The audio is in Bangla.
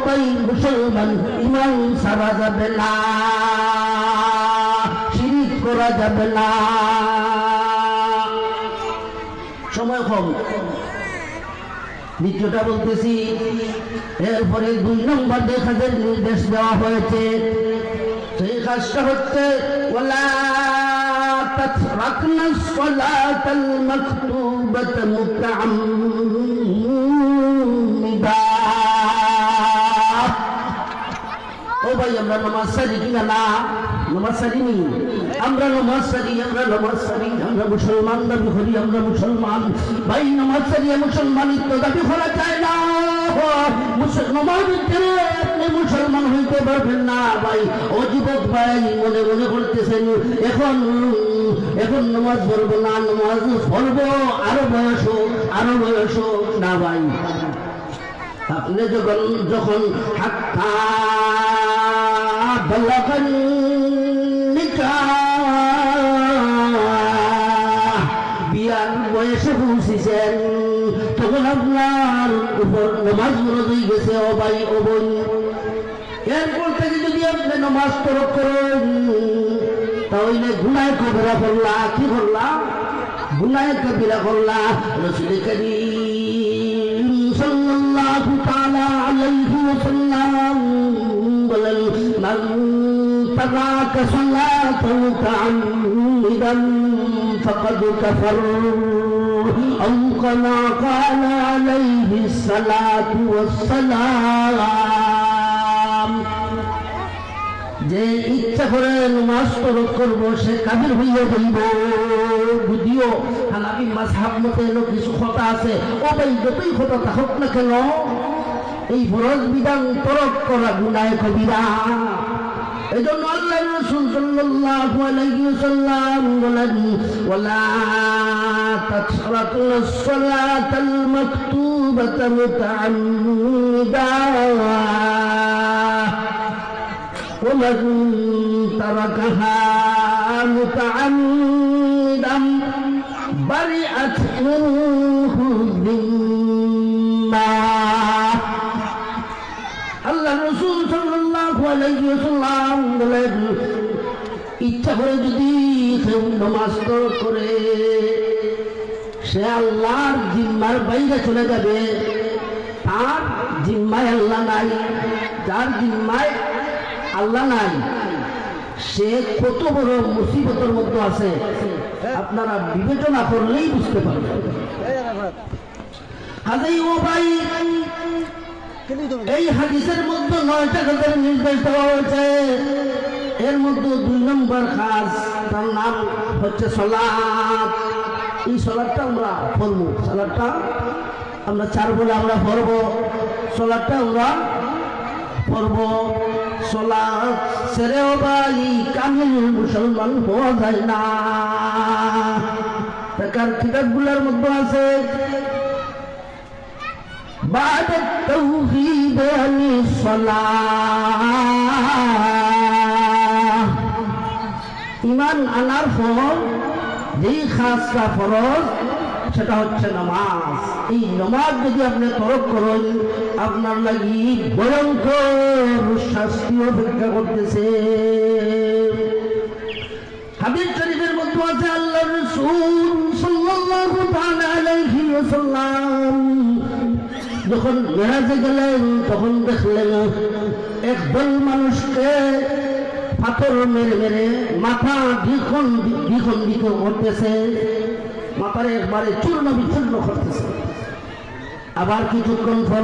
ভাই মুসলমান, ইমান ছাড়া যাবে না, শিরিক করা যাবে না। সময় কম, দ্বিতীয়টা বলতেছি। এরপরে 2 নম্বর কাজের নির্দেশ দেওয়া হয়েছে, সেই কাজটা হচ্ছে ওয়ালা তাতরাকনা সালাতাল মাকতুবাত মুতাআম্মিদা। ও ভাই, আমরা নামাজ সারি কিনা? না, নামাজ সারিনি। আমরা নামাজ সারি, আমরা মুসলমান দাবি করি, আমরা মুসলমান। ভাই, নামাজ সারিয়ে মুসলমানিত্ব দাবি করা যায় না। নামাজ ছেড়ে আপনি মুসলমান হইতে পারবেন না। ভাই, ও যুবক ভাই, মনে মনে করতেছেন এখন নামাজ পড়বো না, নামাজ পড়বো আরো বয়স হোক না। ভাই, আপনি যখন হাত্তা বালাগান বিয়ার বয়সে পৌঁছেছেন, তখন আপনার উপর নামাজ ফরজ হয়ে গেছে। ও ভাই, ও বোন, এরপর থেকে যদি আপনি নামাজ তরক করেন, তাহলে গুনাহে কবিরা করলা। কি করলা? গুনাহে কবিরা করলা। রাসূল কারীম সাল্লাল্লাহু তাআলা আলাইহি ওয়াসাল্লাম বলেন, মান তারাকা সালাতান মুতাআম্মিদান ফাকাদ কাফার, আও কামা ক্বালা আলাইহিস সালাতু ওয়াসসালাম। যে ইচ্ছা করে নামাজ তরক করবো সে কাফির হইয়া যাইব। যদিও হানাফি মাযহাব মতে কিছু কথা আছে। ও ভাই, যতই কথা থাকুক না কেন, এই ফরজ বিধান তরক করা গুনাহে কবিরা। এজন্য আল্লাহর রাসূল সাল্লাল্লাহু আলাইহি ওয়াসাল্লাম বলেন, ওয়ালা তাতরাকুস সালাতাল মাকতুবাতা মুতাআম্মিদা ومن تركها متعمدا برئت منه الذمة। আল্লাহ রাসূল সাল্লাল্লাহু আলাইহি ওয়াসাল্লাম বলেন, ইচ্ছা করে যদি কেউ নামাজ তরক করে, সে আল্লাহর জিম্মার বাইরে চলে যাবে। তার জিম্মায় আল্লাহ নাই। যার জিম্মায় আল্লাহ নাই, সে কত বড় মুসিবতের মধ্যে আছে আপনারা বিবেচনা করলেই বুঝতে পারবেন। ও ভাই, এই হাদিসের মধ্যে 9টা কাজের নির্দেশ দেওয়া হয়েছে। এর মধ্যে 2 নম্বর কাজ, তার নাম হচ্ছে সালাত। এই সালাতটা আমরা পড়বো, সালাতটা আমরা 4 বলে আমরা পড়বো, সালাতটা আমরা পড়বো। সালাত ছেড়েও ভাই কামিল মুসলমান হওয়া যায় না। তার কিতাবগুলোর মধ্যে আছে, বাদাত তাওহীদ আনিস সালাহ, ঈমান আনার পর যেই খাসটা ফরজ সেটা হচ্ছে নামাজ। এই নামাজ যদি আপনি তরক করেন, আপনার লাগি ভয়ঙ্কর শাস্তি অপেক্ষা করতেছে। হাদিস শরীফের মধ্যে আছে, আল্লাহর রাসূল সাল্লাল্লাহু তাআলা আলাইহি ওয়াসাল্লাম যখন মেরাজে গেলেন, তখন দেখলেন একদল মানুষকে পাথর মেরে মেরে মাথা দ্বিখণ্ডিত করতেছে, মাথার একবারে চূর্ণ বিচূর্ণ করতেছে। আবার কিছুক্ষণ পর